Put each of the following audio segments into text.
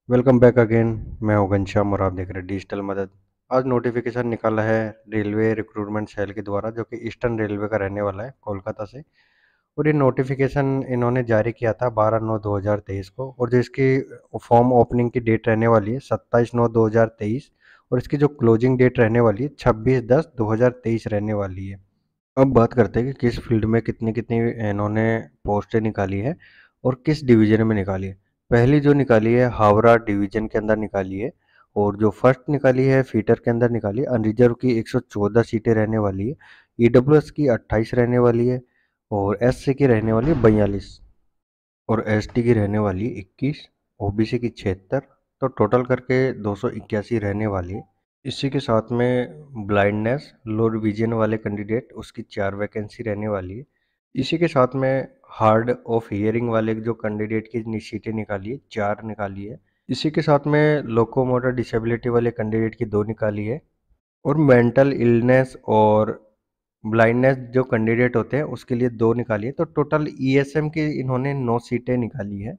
Welcome back again. मैं हूं घनश्याम और आप देख रहे हैं डिजिटल मदद। आज नोटिफिकेशन निकाला है रेलवे रिक्रूटमेंट सेल के द्वारा, जो कि ईस्टर्न रेलवे का रहने वाला है कोलकाता से। और ये नोटिफिकेशन इन्होंने जारी किया था 12/9/2023 को, और जो इसकी फॉर्म ओपनिंग की डेट रहने वाली है 27/9/2023, और इसकी जो क्लोजिंग डेट रहने वाली है 26/10/2023 रहने वाली है। अब बात करते हैं कि किस फील्ड में कितनी कितनी इन्होंने पोस्टें निकाली है और किस डिवीजन में निकाली है। पहली जो निकाली है हावड़ा डिवीजन के अंदर निकाली है, और जो फर्स्ट निकाली है फीटर के अंदर निकाली है। अनरिजर्व की 114 सीटें रहने वाली है। ईडब्ल्यूएस की 28 रहने वाली है, और एससी की रहने वाली है 42, और एसटी की रहने वाली है 21, ओबीसी की 76। तो टोटल करके 281 रहने वाली है। इसी के साथ में ब्लाइंडनेस लो विजन वाले कैंडिडेट, उसकी 4 वैकेंसी रहने वाली है। इसी के साथ में हार्ड ऑफ हियरिंग वाले जो कैंडिडेट की सीटें निकाली है 4 निकाली है। इसी के साथ में लोकोमोटर डिसेबिलिटी वाले कैंडिडेट की 2 निकाली है। और मेंटल इलनेस और ब्लाइंडनेस जो कैंडिडेट होते हैं उसके लिए 2 निकाली है। तो टोटल ईएसएम की इन्होंने 9 सीटें निकाली है।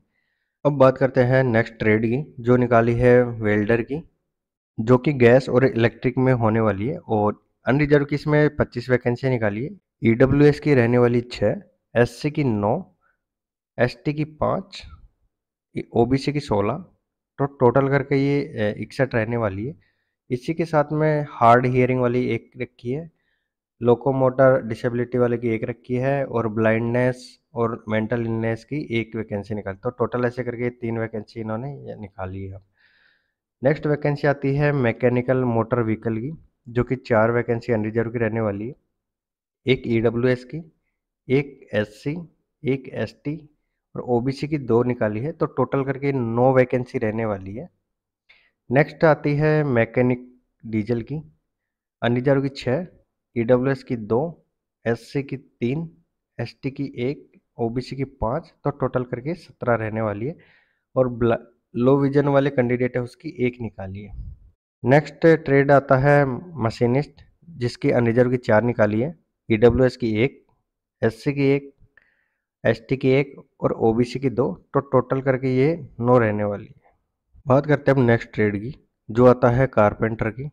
अब बात करते हैं नेक्स्ट ट्रेड की, जो निकाली है वेल्डर की, जो कि गैस और इलेक्ट्रिक में होने वाली है। और अनरिजर्व की इसमें 25 वैकेंसी निकाली है। ईडब्ल्यूएस की रहने वाली 6, एससी की 9, एसटी की 5, ओबीसी की 16। तो टोटल करके ये 61 रहने वाली है। इसी के साथ में हार्ड हियरिंग वाली एक रखी है, लोकोमोटर डिसेबिलिटी वाले की एक रखी है, और ब्लाइंडनेस और मेंटल इलनेस की एक वैकेंसी निकाली। तो टोटल ऐसे करके 3 वैकेंसी इन्होंने ये निकाली है। नेक्स्ट वैकेंसी आती है मैकेनिकल मोटर व्हीकल की, जो कि 4 वैकेंसी अनरिजर्व की रहने वाली है। एक ईडब्ल्यूएस की, एक एससी, एक एसटी, और ओबीसी की 2 निकाली है। तो टोटल करके 9 वैकेंसी रहने वाली है। नेक्स्ट आती है मैकेनिक डीजल की, अनरिजर्व की 6, ईडब्ल्यूएस की 2, एससी की 3, एसटी की 1, ओबीसी की 5। तो टोटल करके 17 रहने वाली है। और लो विजन वाले कैंडिडेट है उसकी 1 निकाली है। नेक्स्ट ट्रेड आता है मशीनिस्ट, जिसकी अनरिजर्व की 4 निकाली है, ईडब्ल्यूएस की 1, एससी की 1, एसटी की 1, और ओबीसी की 2। तो टोटल करके ये 9 रहने वाली है। बात करते हैं अब नेक्स्ट ट्रेड की, जो आता है कारपेंटर की।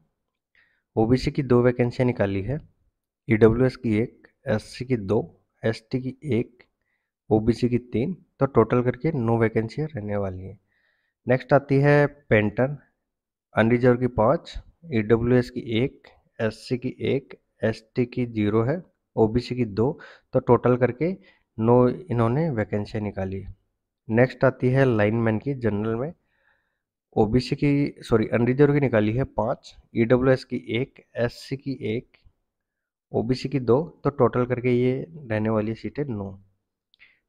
ओबीसी की 2 वैकेंसियाँ निकाली है, ईडब्ल्यूएस की 1, एससी की 2, एसटी की 1, ओबीसी की 3। तो टोटल करके 9 वैकेंसियाँ रहने वाली है। नेक्स्ट आती है पेंटर, अनरिजर्व की 5, ईडब्ल्यूएस की 1, एससी की 1, एसटी की 0 है, ओबीसी की 2। तो टोटल करके 9 इन्होंने वैकेंसी निकाली है। नेक्स्ट आती है लाइनमैन की जनरल में। ओबीसी की सॉरी अनरिजर्व की निकाली है 5, ईडब्ल्यूएस की 1, एससी की 1, ओबीसी की 2। तो टोटल करके ये रहने वाली सीटें 9।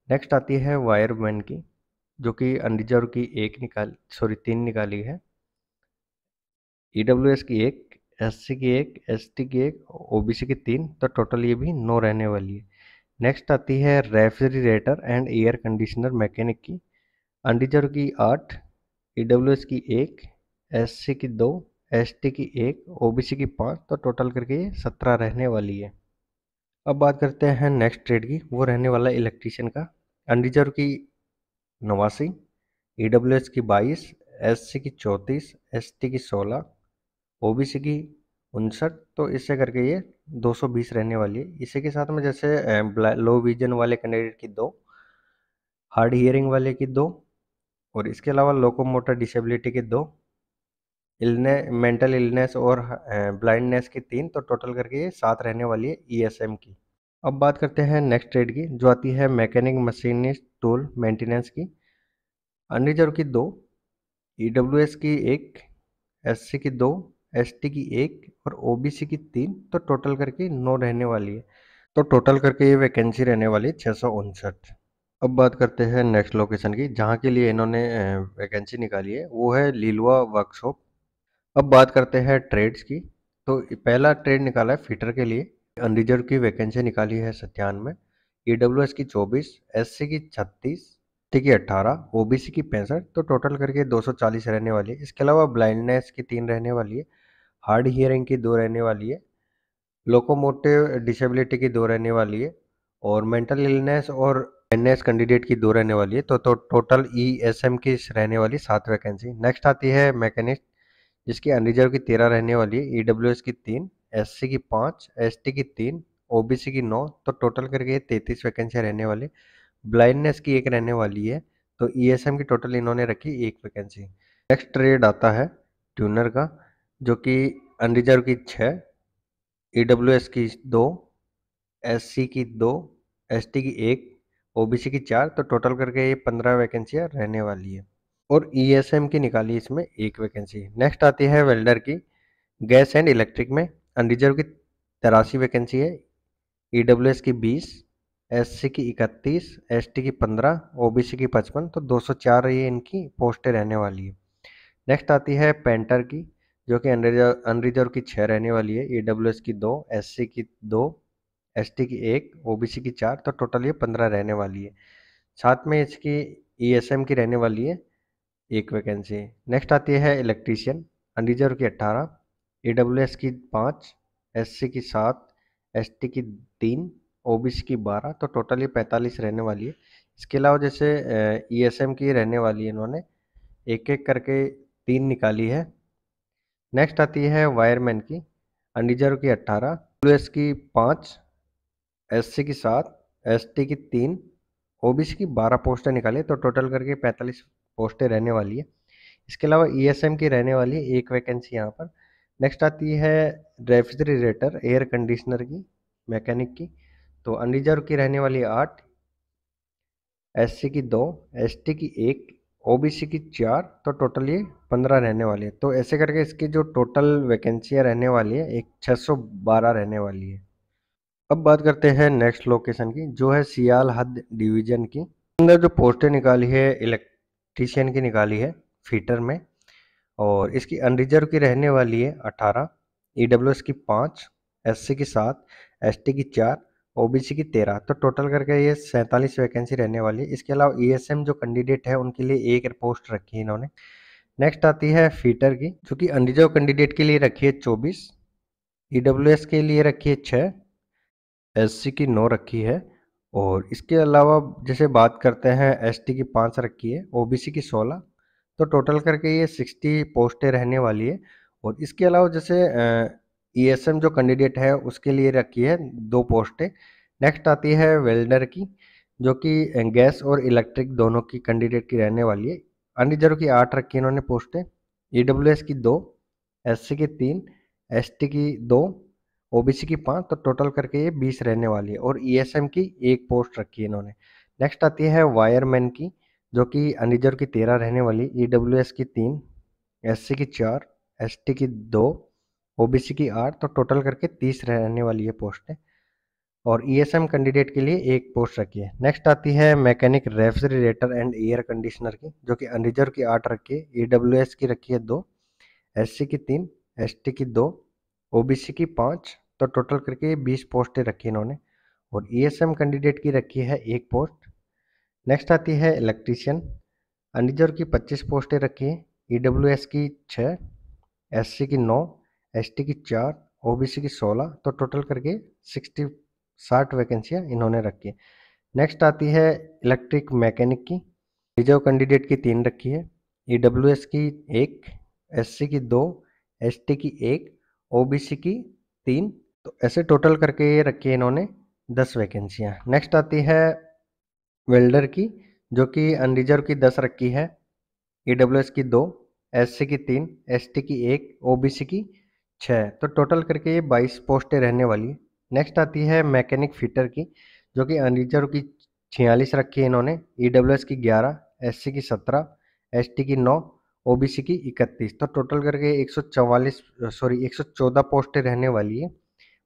नेक्स्ट आती है वायरमैन की, जो कि अनरिजर्व की 3 निकाली है, ईडब्ल्यूएस की 1, एससी की 1, एसटी की 1, ओबीसी की 3। तो टोटल ये भी 9 रहने वाली है। नेक्स्ट आती है refrigerator and air conditioner mechanic की, अनरिजर्व की 8, ईडब्ल्यूएस की 1, एससी की 2, एसटी की 1, ओबीसी की 5। तो टोटल करके ये 17 रहने वाली है। अब बात करते हैं नेक्स्ट ट्रेड की, वो रहने वाला है इलेक्ट्रीशियन का। अनरिजर्व की 89, ईडब्ल्यूएस की 22, एससी की 34, एसटी की 16, ओबीसी की 59। तो इससे करके ये 220 रहने वाली है। इसी के साथ में जैसे लो विजन वाले कैंडिडेट की 2, हार्ड हियरिंग वाले की 2, और इसके अलावा लोकोमोटर डिसेबिलिटी की 2, मेंटल इलनेस और ब्लाइंडनेस की 3। तो टोटल करके ये 7 रहने वाली है ईएसएम की। अब बात करते हैं नेक्स्ट ट्रेड की, जो आती है मैकेनिक मशीनिस्ट टूल मेंटेनेंस की। अनरिजर्व की 2, ईडब्ल्यूएस की 1, एससी की 2, एसटी की 1, और ओबीसी की 3। तो टोटल करके 9 रहने वाली है। तो टोटल करके ये वैकेंसी रहने वाली है 659। अब बात करते हैं नेक्स्ट लोकेशन की, जहाँ के लिए इन्होंने वैकेंसी निकाली है, वो है लीलुआ वर्कशॉप। अब बात करते हैं ट्रेड्स की। तो पहला ट्रेड निकाला है फिटर के लिए। अनरिजर्व की वैकेंसी निकाली है 97, ईडब्ल्यूएस की 24, एससी की 36, टी की 18, ओबीसी की 65। तो टोटल करके 240 रहने वाली है। इसके अलावा ब्लाइंडनेस की 3 रहने वाली है, हार्ड हियरिंग की 2 रहने वाली है, लोकोमोटिव डिसेबिलिटी की 2 रहने वाली है, और मेंटल इलनेस और एनएस कैंडिडेट की 2 रहने वाली है, तो टोटल ईएसएम की रहने वाली 7 वैकेंसी। नेक्स्ट आती है मैकेनिस्ट, जिसकी अनरिजर्व की 13 रहने वाली है, ईडब्ल्यूएस की 3, एससी की 5, एसटी की 3, ओबीसी की 9, तो टोटल करके ये 33 वैकेंसियाँ रहने वाली। ब्लाइंडनेस की 1 रहने वाली है, तो ईएसएम की टोटल इन्होंने रखी 1 वैकेंसी। नेक्स्ट ट्रेड आता है ट्यूनर का, जो कि अनरिजर्व की 6, ईडब्ल्यूएस की 2, एससी की 2, एसटी की 1, ओबीसी की 4, तो टोटल करके ये 15 वैकेंसियाँ रहने वाली है। और ईएसएम की निकाली इसमें 1 वैकेंसी। नेक्स्ट आती है वेल्डर की, गैस एंड इलेक्ट्रिक में अनरिजर्व की 83 वैकेंसी है, ईडब्ल्यूएस की 20, एससी की 31, एसटी की 15, ओबीसी की 55, तो 204 ये इनकी पोस्टें रहने वाली है। नेक्स्ट आती है पेंटर की, जो कि अनरिजर्व की 6 रहने वाली है, ईडब्ल्यूएस की 2, एससी की 2, एसटी की 1, ओबीसी की 4, तो टोटल ये 15 रहने वाली है। साथ में इसकी ईएसएम की रहने वाली है 1 वैकेंसी। नेक्स्ट आती है इलेक्ट्रीशियन, अनरिजर्व की 18, ईडब्ल्यूएस की 5, एससी की 7, एसटी की 3, ओबीसी की 12, तो टोटल ये 45 रहने वाली है। इसके अलावा जैसे ईएसएम की रहने वाली है, इन्होंने एक एक करके 3 निकाली है। नेक्स्ट आती है वायरमैन की, अनरिजर्व की 18, ईडब्ल्यूएस की 5, एससी की 7, एसटी की 3, ओबीसी की 12 पोस्टें निकाली, तो टोटल करके 45 पोस्टें रहने वाली है। इसके अलावा ईएसएम की रहने वाली है 1 वैकेंसी यहाँ पर। नेक्स्ट आती है रेफ्रिजरेटर एयर कंडीशनर की, मैकेनिक की, तो अनरिजर्व की रहने वाली है 8, एससी की 2, एसटी की 1, ओबीसी की 4, तो टोटल ये 15 रहने वाली है। तो ऐसे करके इसकी जो टोटल वैकेंसियाँ रहने वाली है, एक 612 रहने वाली है। अब बात करते हैं नेक्स्ट लोकेशन की, जो है सियाल हद डिवीजन की। अंदर जो पोस्टें निकाली है इलेक्ट्रीशियन की निकाली है फीटर में, और इसकी अनरिजर्व की रहने वाली है 18, ईडब्ल्यूएस की 5, एससी की 7, एसटी की 4, ओबीसी की 13, तो टोटल करके ये 47 वैकेंसी रहने वाली है। इसके अलावा ईएसएम जो कैंडिडेट है उनके लिए 1 पोस्ट रखी है इन्होंने। नेक्स्ट आती है फीटर की, जो कि अनरिजर्व कैंडिडेट के लिए रखी है 24, ईडब्ल्यूएस के लिए रखी है 6, एससी की 9 रखी है, और इसके अलावा जैसे बात करते हैं एसटी की 5 रखी है, ओबीसी की 16, तो टोटल करके ये 60 पोस्टें रहने वाली है। और इसके अलावा जैसे ईएसएम जो कैंडिडेट है उसके लिए रखी है 2 पोस्टें। नेक्स्ट आती है वेल्डर की, जो कि गैस और इलेक्ट्रिक दोनों की कैंडिडेट की रहने वाली है। अनरिजर्व की 8 रखी है इन्होंने पोस्टें, ईडब्ल्यूएस की 2, एससी की 3, एसटी की 2, ओबीसी की 5, तो टोटल करके ये 20 रहने वाली है। और ईएसएम की 1 पोस्ट रखी है इन्होंने। नेक्स्ट आती है वायरमैन की, जो कि अनरिजर्व की 13 रहने वाली, ईडब्ल्यूएस की 3, एससी की 4, एसटी की 2, ओबीसी की 8, तो टोटल करके 30 रहने वाली है पोस्टें। और ईएसएम कैंडिडेट के लिए 1 पोस्ट रखी है। नेक्स्ट आती है mechanic refrigerator and air conditioner की, जो कि अनरिजर्व की 8 रखी है, ईडब्ल्यूएस की रखी है 2, एससी की 3, एसटी की 2, ओबीसी की 5, तो टोटल करके 20 पोस्टें रखी इन्होंने। और ईएसएम कैंडिडेट की रखी है 1 पोस्ट। नेक्स्ट आती है इलेक्ट्रीशियन, अनरिजर्व की 25 पोस्टें रखी है, ईडब्ल्यूएस की 6, एससी की 9, एसटी की 4, ओबीसी की 16, तो टोटल करके 60 वैकेंसियां इन्होंने रखी है। नेक्स्ट आती है इलेक्ट्रिक मैकेनिक की, रिजर्व कैंडिडेट की 3 रखी है, ईडब्ल्यूएस की 1, एससी की 2, एसटी की 1, ओबीसी की 3, तो ऐसे टोटल करके ये रखी है इन्होंने 10 वैकेंसियां। नेक्स्ट आती है वेल्डर की, जो कि अनरिजर्व की 10 रखी है, ईडब्ल्यूएस की 2, एससी की 3, एसटी की 1, ओबीसी की 6, तो टोटल करके ये 22 पोस्टें रहने वाली है। नेक्स्ट आती है मैकेनिक फिटर की, जो कि अनरिजर्व की 46 रखी है इन्होंने, ईडब्ल्यूएस की 11, एससी की 17, एसटी की 9, ओबीसी की 31, तो टोटल करके 114 पोस्टें रहने वाली है।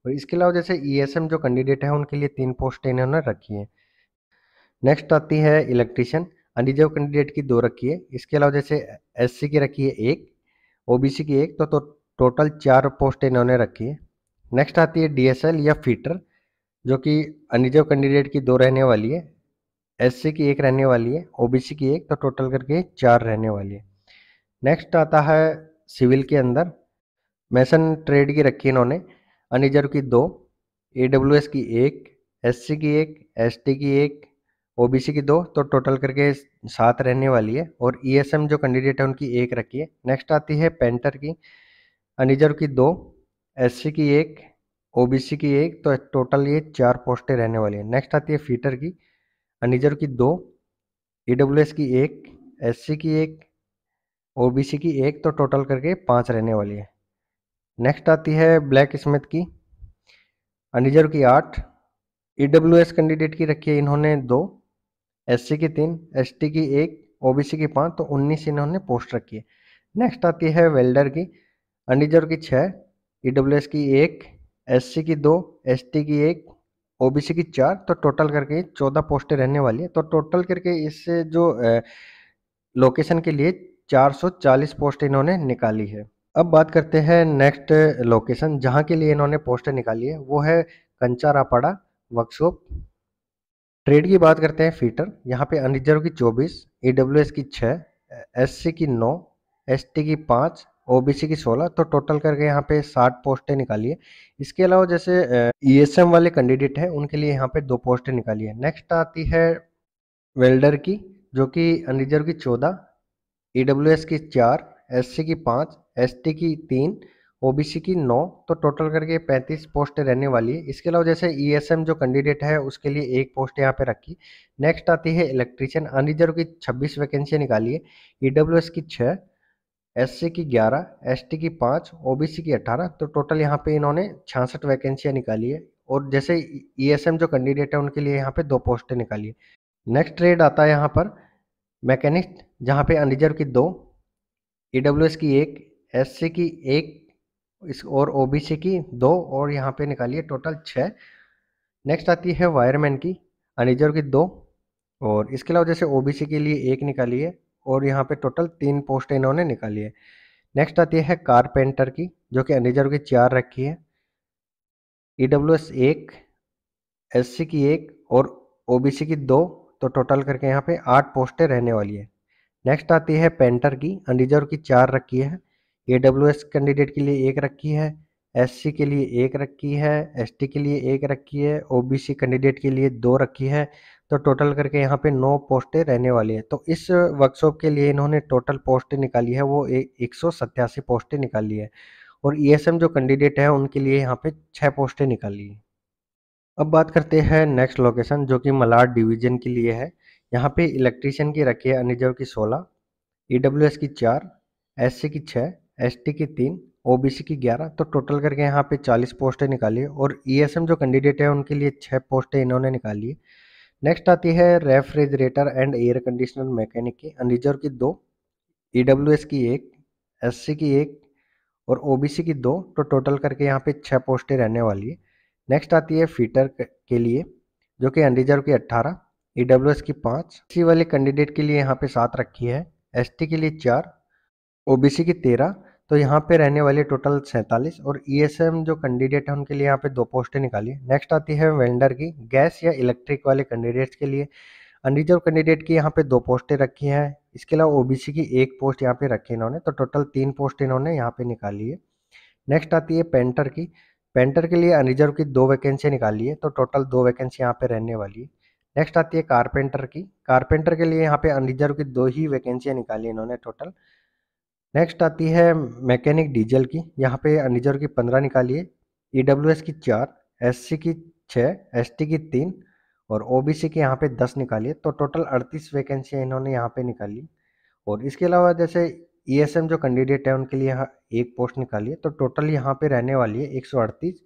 और इसके अलावा जैसे ईएसएम जो कैंडिडेट है उनके लिए 3 पोस्टें इन्होंने रखी है। नेक्स्ट आती है इलेक्ट्रीशियन, अनरिजर्व कैंडिडेट की 2 रखी है। इसके अलावा जैसे एससी की रखी है 1, ओबीसी की 1, तो टोटल 4 पोस्ट इन्होंने रखी है। नेक्स्ट आती है डीएसएल या फीटर, जो कि अनरिजर्व कैंडिडेट की 2 रहने वाली है, एससी की 1 रहने वाली है, ओबीसी की 1, तो टोटल करके 4 रहने वाली है। नेक्स्ट आता है सिविल के अंदर, मैसन ट्रेड की रखी है इन्होंने, अनरिजर्व की 2, ईडब्ल्यूएस की 1, एससी की 1, एसटी की 1, ओबीसी की 2, तो टोटल करके 7 रहने वाली है। और ईएसएम जो कैंडिडेट है उनकी 1 रखी है। नेक्स्ट आती है पेंटर की, अनरिजर्व की 2, एससी की 1, ओबीसी की 1, तो टोटल ये 4 पोस्टें रहने वाली है। नेक्स्ट आती है फीटर की, अनरिजर्व की 2, ईडब्ल्यूएस की 1, एससी की 1, ओबीसी की 1, तो टोटल करके 5 रहने वाली है। नेक्स्ट आती है ब्लैक स्मिथ की, अनरिजर्व की 8, ईडब्ल्यूएस कैंडिडेट की रखी है इन्होंने 2, एससी की 3, एसटी की 1, ओबीसी की 5, तो 19 इन्होंने पोस्ट रखी है। नेक्स्ट आती है वेल्डर की, अनरिजर्व की 6, ईडब्ल्यूएस की 1, एससी की 2, एसटी की 1, ओबीसी की 4, तो टोटल करके 14 पोस्टें रहने वाली है। तो टोटल करके इससे जो लोकेशन के लिए 440 पोस्ट इन्होंने निकाली है। अब बात करते हैं नेक्स्ट लोकेशन जहाँ के लिए इन्होंने पोस्टें निकाली है, वो है कंचारापाड़ा वर्कशॉप। ट्रेड की बात करते हैं फीटर, यहाँ पे अनरिजर्व की 24, ईडब्ल्यूएस की 6, एससी की 9, एसटी की 5, ओबीसी की 16, तो टोटल करके यहाँ पे 60 पोस्टें निकाली है। इसके अलावा जैसे ईएसएम वाले कैंडिडेट हैं उनके लिए यहाँ पे 2 पोस्टें निकाली है। नेक्स्ट आती है वेल्डर की, जो कि अनरिजर्व की 14, ईडब्ल्यूएस की 4, एससी की 5, एसटी की 3, ओबीसी की 9, तो टोटल करके 35 पोस्टें रहने वाली है। इसके अलावा जैसे ईएसएम जो कैंडिडेट है उसके लिए 1 पोस्ट यहाँ पे रखी। नेक्स्ट आती है इलेक्ट्रीशियन, अनरिजर्व की 26 वैकेंसियाँ निकाली है, ईडब्ल्यूएस की 6, एससी की 11, एसटी की 5, ओबीसी की 18, तो टोटल यहाँ पे इन्होंने 66 वैकेंसियाँ निकाली है। और जैसे ईएसएम जो कैंडिडेट है उनके लिए यहाँ पे 2 पोस्टें निकाली है। नेक्स्ट ट्रेड आता है यहाँ पर मैकेनिस्ट, जहाँ पे अनरिजर्व की 2, ईडब्ल्यूएस की 1, एससी की 1, इस और ओबीसी की 2, और यहाँ पे निकालिए टोटल 6। नेक्स्ट आती है वायरमैन की, अनरिजर्व की 2, और इसके अलावा जैसे ओबीसी के लिए 1 निकाली है, और यहाँ पे टोटल 3 पोस्ट इन्होंने निकाली है। नेक्स्ट आती है कारपेंटर की, जो कि अनरिजर्व की 4 रखी है, ईडब्ल्यूएस 1, एससी की 1, और ओबीसी की 2, तो टोटल करके यहाँ पे 8 पोस्टें रहने वाली है। नेक्स्ट आती है पेंटर की, अनरिजर्व की 4 रखी है, ईडब्ल्यूएस कैंडिडेट के लिए 1 रखी है, एससी के लिए 1 रखी है, एसटी के लिए 1 रखी है, ओबीसी कैंडिडेट के लिए 2 रखी है, तो टोटल करके यहाँ पे 9 पोस्टें रहने वाली है। तो इस वर्कशॉप के लिए इन्होंने टोटल पोस्टें निकाली है वो 187 पोस्टें निकाली है। और ईएसएम जो कैंडिडेट है उनके लिए यहाँ पे 6 पोस्टें निकाली है। अब बात करते हैं नेक्स्ट लोकेशन, जो कि मलाड डिवीजन के लिए है। यहाँ पे इलेक्ट्रीशियन की रखी है अनरिजर्व की 16, ईडब्ल्यूएस की 4, एससी की 6, एसटी की 3, ओबीसी की 11, तो टोटल करके यहाँ पे 40 पोस्टें निकाली है। और ईएसएम जो कैंडिडेट है उनके लिए 6 पोस्टें इन्होंने निकाली है। नेक्स्ट आती है refrigerator and air conditioner mechanic की, अनरिजर्व की 2, ईडब्ल्यूएस की 1, एससी की 1, और ओबीसी की 2, तो टोटल करके यहाँ पे 6 पोस्टें रहने वाली है। नेक्स्ट आती है फीटर के लिए, जो कि अनरिजर्व की 18, ईडब्ल्यूएस की 5, एससी वाले कैंडिडेट के लिए यहाँ पे 7 रखी है, एसटी के लिए 4, ओबीसी की 13, तो यहाँ पे रहने वाली टोटल 47। और ईएसएम जो कैंडिडेट है उनके लिए यहाँ पे 2 पोस्टें निकाली है। नेक्स्ट आती है वेंडर की, गैस या इलेक्ट्रिक वाले कैंडिडेट्स के लिए अनरिजर्व कैंडिडेट की यहाँ पे 2 पोस्टें रखी हैं। इसके अलावा ओबीसी की 1 पोस्ट यहाँ पे रखी है इन्होंने, तो टोटल 3 पोस्ट इन्होंने यहाँ पे निकाली है। नेक्स्ट आती है पेंटर की, पेंटर के लिए अनरिजर्व की 2 वैकेंसी निकाली है, तो टोटल 2 वैकेंसी यहाँ पे रहने वाली है। नेक्स्ट आती है कारपेंटर की, कारपेंटर के लिए यहाँ पे अनरिजर्व की 2 ही वैकेंसियाँ निकाली इन्होंने टोटल। नेक्स्ट आती है मैकेनिक डीजल की, यहाँ पे अनरिजर्व की 15 निकाली है, ईडब्ल्यूएस की 4, एससी की 6, एसटी की 3, और ओबीसी की यहाँ पे 10 निकाली है, तो टोटल 38 वैकेंसियाँ इन्होंने यहाँ पे निकाली। और इसके अलावा जैसे ईएसएम जो कैंडिडेट है उनके लिए यहाँ 1 पोस्ट निकाली है, तो टोटल यहाँ पे रहने वाली है 138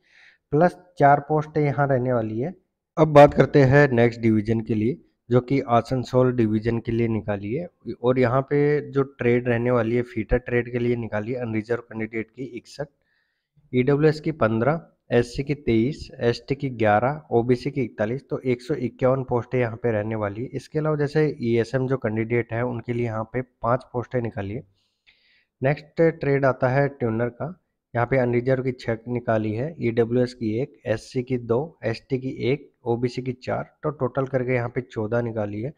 प्लस 4 पोस्ट यहाँ रहने वाली है। अब बात करते हैं नेक्स्ट डिवीजन के लिए, जो कि आसनसोल डिवीजन के लिए निकाली है। और यहाँ पे जो ट्रेड रहने वाली है फीटर ट्रेड के लिए निकाली है अनरिजर्व कैंडिडेट की 61, ईडब्ल्यूएस की 15, एससी की 23, एसटी की 11, ओबीसी की 41, तो 151 पोस्टें यहाँ पे रहने वाली है। इसके अलावा जैसे ईएसएम जो कैंडिडेट है उनके लिए यहाँ पे 5 पोस्टें निकाली है। नेक्स्ट ट्रेड आता है ट्यूनर का, यहाँ पे अनरिजर्व की 6 निकाली है, ईडब्ल्यूएस की 1, एससी की 2, एसटी की 1, ओबीसी की 4, तो टोटल करके यहाँ पे 14 निकाली है।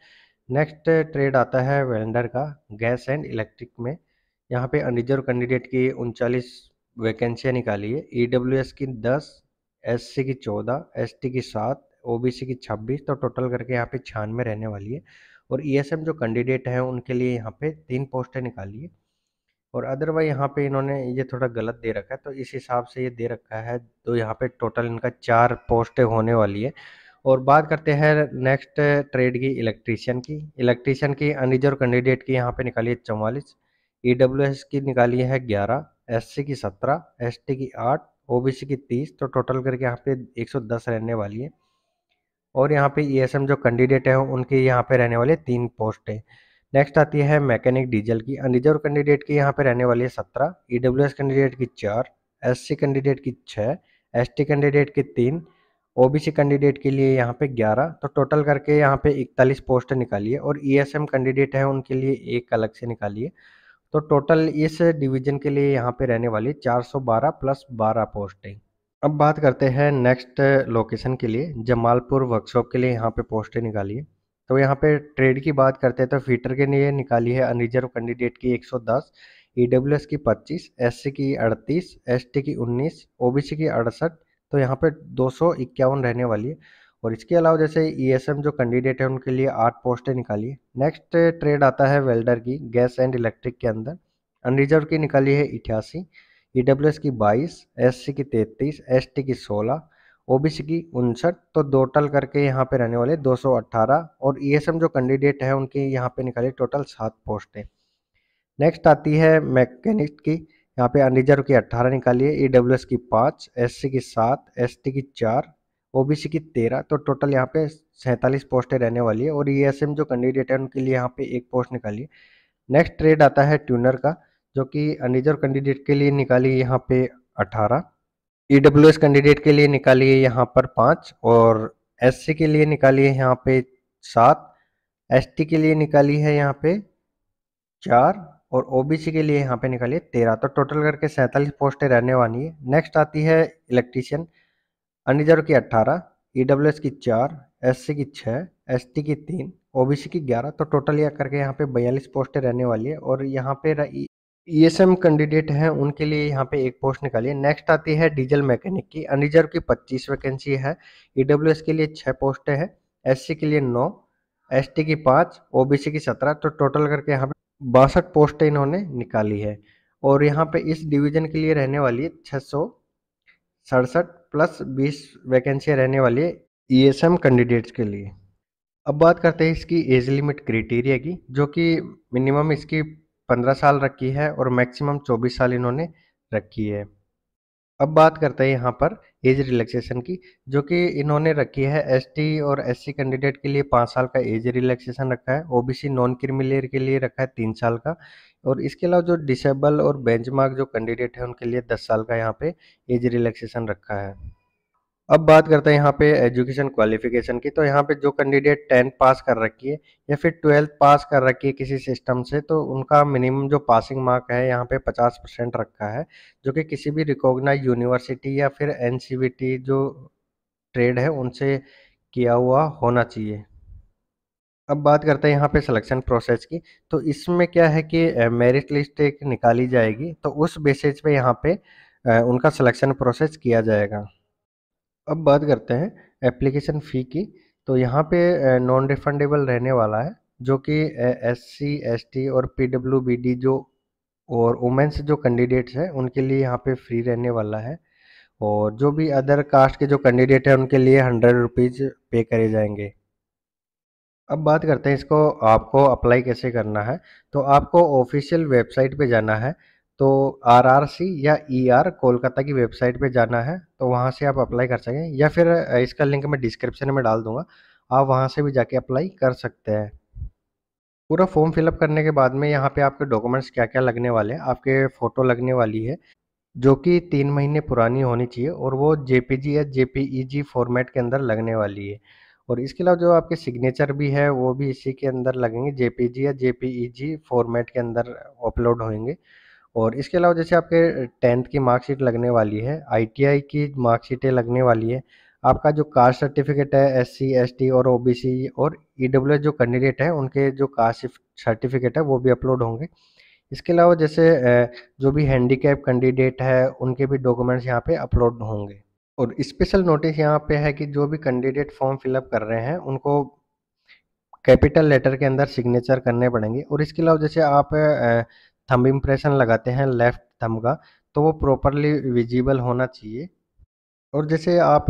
नेक्स्ट ट्रेड आता है वेंडर का, गैस एंड इलेक्ट्रिक में, यहाँ पे अनरिजर्व कैंडिडेट की 39 वैकेंसियाँ निकाली है, ईडब्ल्यूएस की 10, एससी की 14, एसटी की 7, ओबीसी की 26, तो टोटल करके यहाँ पे 96 रहने वाली है। और ईएसएम जो कैंडिडेट है उनके लिए यहाँ पे 3 पोस्टें निकाली है। और अदरवाइज यहाँ पे इन्होंने ये थोड़ा गलत दे रखा है, तो इस हिसाब से ये दे रखा है, तो यहाँ पे टोटल इनका 4 पोस्टें होने वाली है। और बात करते हैं नेक्स्ट ट्रेड की, इलेक्ट्रीशियन की अनरिजर्व कैंडिडेट की यहाँ पे निकाली है 44, ईडब्ल्यूएस की निकाली है 11, एससी की 17, एसटी की 8, ओबीसी की 30, तो टोटल करके यहाँ पे 110 रहने वाली है। और यहाँ पे ईएसएम जो कैंडिडेट है उनके यहाँ पे रहने वाले 3 पोस्ट है। नेक्स्ट आती है मैकेनिक डीजल की, अनरिजर्व कैंडिडेट की यहाँ पे रहने वाली है 17, ईडब्ल्यूएस कैंडिडेट की 4, एससी कैंडिडेट की 6, एसटी कैंडिडेट की 3, ओबीसी कैंडिडेट के लिए यहाँ पे 11, तो टोटल करके यहाँ पे 41 पोस्ट निकाली है। और ईएसएम कैंडिडेट है उनके लिए एक अलग से निकाली है। तो टोटल इस डिवीजन के लिए यहाँ पे रहने वाली 412 प्लस 12 पोस्ट है। अब बात करते हैं नेक्स्ट लोकेशन के लिए, जमालपुर वर्कशॉप के लिए यहाँ पे पोस्टें निकाली है। तो यहाँ पे ट्रेड की बात करते हैं तो फीटर के लिए निकाली है अनरिजर्व कैंडिडेट की 110, ईडब्ल्यूएस की 25, एससी की 38, एसटी की 19, ओबीसी की 68, तो यहाँ पे 251 रहने वाली है। और इसके अलावा जैसे ईएसएम जो कैंडिडेट है उनके लिए 8 पोस्टें निकाली है। नेक्स्ट ट्रेड आता है वेल्डर की, गैस एंड इलेक्ट्रिक के अंदर, अनरिजर्व की निकाली है 88, ईडब्ल्यूएस की 22, एससी की 33, एसटी की 16, ओबीसी की 59, तो टोटल करके यहाँ पे रहने वाले 218। और ईएसएम जो कैंडिडेट है उनकी यहाँ पे निकाली टोटल 7 पोस्टें। नेक्स्ट आती है मैकेनिक की, यहाँ पे अनरिजर्व की 18 निकाली है, ईडब्ल्यूएस की 5, एससी की 7, एसटी की 4, ओबीसी की 13, तो टोटल यहाँ पे 47 पोस्टें रहने वाली है। और ईएसएम जो कैंडिडेट है उनके लिए यहाँ पे एक पोस्ट निकाली है। नेक्स्ट ट्रेड आता है ट्यूनर का, जो कि अनरिजर्व कैंडिडेट के लिए निकाली है यहाँ पे 18, ईडब्ल्यूएस कैंडिडेट के लिए निकाली है यहाँ पर 5, और एससी के लिए निकाली है यहाँ पे 7, एसटी के लिए निकाली है यहाँ पे 4, और ओबीसी के लिए यहाँ पे निकाली है 13, तो टोटल करके 47 पोस्टें रहने वाली है। नेक्स्ट आती है इलेक्ट्रीशियन, अनरिजर्व की 18, ईडब्ल्यूएस की 4, एससी की 6, एसटी की 3, ओबीसी की 11, तो टोटल यह करके यहाँ पे 42 पोस्टें रहने वाली है। और यहाँ पे ईएसएम कैंडिडेट हैं उनके लिए यहाँ पे एक पोस्ट निकाली है। नेक्स्ट आती है डीजल मैकेनिक की, अनरिजर्व की 25 वैकेंसी है, ईडब्ल्यूएस के लिए 6 पोस्टें हैं, एससी के लिए 9, एसटी की 5, ओबीसी की 17, तो टोटल करके यहाँ पे 62 पोस्टें इन्होंने निकाली है। और यहाँ पे इस डिवीजन के लिए रहने वाली है 667 प्लस 20 वैकेंसियाँ रहने वाली है ईएसएम कैंडिडेट्स के लिए। अब बात करते हैं इसकी एज लिमिट क्राइटेरिया की, जो कि मिनिमम इसकी 15 साल रखी है और मैक्सिमम 24 साल इन्होंने रखी है। अब बात करते हैं यहाँ पर एज रिलैक्सेशन की, जो कि इन्होंने रखी है एसटी और एससी कैंडिडेट के लिए 5 साल का एज रिलैक्सेशन रखा है, ओबीसी नॉन क्रीमी लेयर के लिए रखा है 3 साल का, और इसके अलावा जो डिसेबल और बेंचमार्क जो कैंडिडेट है उनके लिए 10 साल का यहाँ पे एज रिलैक्सेशन रखा है। अब बात करते हैं यहाँ पे एजुकेशन क्वालिफिकेशन की, तो यहाँ पे जो कैंडिडेट 10th पास कर रखी है या फिर 12th पास कर रखी है किसी सिस्टम से, तो उनका मिनिमम जो पासिंग मार्क है यहाँ पे 50% रखा है, जो कि किसी भी रिकॉग्नाइज यूनिवर्सिटी या फिर एनसीवीटी जो ट्रेड है उनसे किया हुआ होना चाहिए। अब बात करते हैं यहाँ पे सिलेक्शन प्रोसेस की, तो इसमें क्या है कि मेरिट लिस्ट एक निकाली जाएगी, तो उस बेसिस पे यहाँ पे उनका सिलेक्शन प्रोसेस किया जाएगा। अब बात करते हैं एप्लीकेशन फ़ी की, तो यहाँ पे नॉन रिफंडेबल रहने वाला है, जो कि एससी एसटी और पीडब्ल्यूबीडी जो और वुमेन्स जो कैंडिडेट्स हैं उनके लिए यहाँ पे फ्री रहने वाला है। और जो भी अदर कास्ट के जो कैंडिडेट हैं उनके लिए 100 रुपीज़ पे करे जाएंगे। अब बात करते हैं इसको आपको अप्लाई कैसे करना है। तो आपको ऑफिशियल वेबसाइट पे जाना है, तो आरआरसी या ईआर कोलकाता की वेबसाइट पे जाना है, तो वहाँ से आप अप्लाई कर सकें, या फिर इसका लिंक मैं डिस्क्रिप्शन में डाल दूंगा, आप वहाँ से भी जाके अप्लाई कर सकते हैं। पूरा फॉर्म फिलअप करने के बाद में यहाँ पे आपके डॉक्यूमेंट्स क्या क्या लगने वाले हैं, आपके फ़ोटो लगने वाली है, जो कि 3 महीने पुरानी होनी चाहिए, और वो जेपीजी या जेपीईजी फॉर्मेट के अंदर लगने वाली है। और इसके अलावा जो आपके सिग्नेचर भी है वो भी इसी के अंदर लगेंगे, जेपीजी या जेपीईजी फॉर्मेट के अंदर अपलोड होंगे। और इसके अलावा जैसे आपके 10th की मार्कशीट लगने वाली है, आईटीआई की मार्कशीटें लगने वाली है, आपका जो कास्ट सर्टिफिकेट है एससी एसटी और ओबीसी और ईडब्ल्यूएस जो कैंडिडेट है उनके जो कास्ट सर्टिफिकेट है वो भी अपलोड होंगे। इसके अलावा जैसे जो भी हैंडीकैप कैंडिडेट है उनके भी डॉक्यूमेंट्स यहाँ पे अपलोड होंगे। और स्पेशल नोटिस यहाँ पे है कि जो भी कैंडिडेट फॉर्म फिलअप कर रहे हैं उनको कैपिटल लेटर के अंदर सिग्नेचर करने पड़ेंगे। और इसके अलावा जैसे आप थंब इम्प्रेशन लगाते हैं लेफ्ट थंब का, तो वो प्रॉपरली विजिबल होना चाहिए। और जैसे आप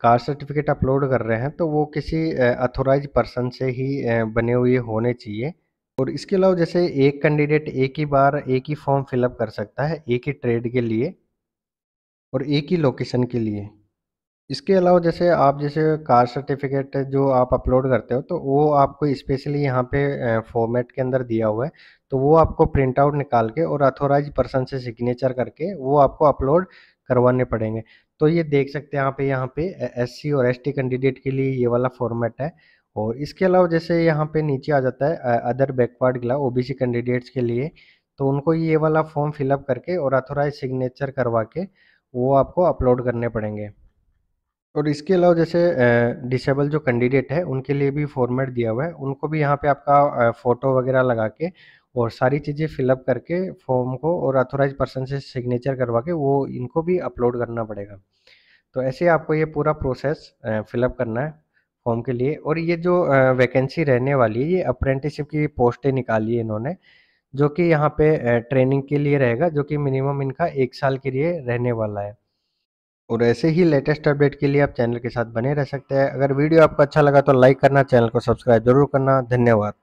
कास्ट सर्टिफिकेट अपलोड कर रहे हैं तो वो किसी अथॉराइज पर्सन से ही बने हुए होने चाहिए। और इसके अलावा जैसे एक कैंडिडेट एक ही बार एक ही फॉर्म फिलअप कर सकता है एक ही ट्रेड के लिए और एक ही लोकेशन के लिए। इसके अलावा जैसे आप जैसे कास्ट सर्टिफिकेट जो आप अपलोड करते हो तो वो आपको स्पेशली यहाँ पे फॉर्मेट के अंदर दिया हुआ है, तो वो आपको प्रिंट आउट निकाल के और अथॉराइज पर्सन से सिग्नेचर करके वो आपको अपलोड करवाने पड़ेंगे। तो ये देख सकते हैं यहाँ पे एससी और एसटी कैंडिडेट के लिए ये वाला फॉर्मेट है। और इसके अलावा जैसे यहाँ पे नीचे आ जाता है other backward class OBC candidates के लिए, तो उनको ये वाला फॉर्म फिलअप करके और अथॉराइज सिग्नेचर करवा के वो आपको अपलोड करने पड़ेंगे। और इसके अलावा जैसे डिसेबल जो कैंडिडेट है उनके लिए भी फॉर्मेट दिया हुआ है, उनको भी यहाँ पे आपका फ़ोटो वगैरह लगा के और सारी चीज़ें फिलअप करके फॉर्म को और अथॉराइज पर्सन से सिग्नेचर करवा के वो इनको भी अपलोड करना पड़ेगा। तो ऐसे आपको ये पूरा प्रोसेस फिलअप करना है फॉर्म के लिए। और ये जो वैकेंसी रहने वाली है ये अप्रेंटिसशिप की पोस्टें निकाली है इन्होंने, जो कि यहाँ पे ट्रेनिंग के लिए रहेगा, जो कि मिनिमम इनका 1 साल के लिए रहने वाला है। और ऐसे ही लेटेस्ट अपडेट के लिए आप चैनल के साथ बने रह सकते हैं। अगर वीडियो आपको अच्छा लगा तो लाइक करना, चैनल को सब्सक्राइब जरूर करना। धन्यवाद।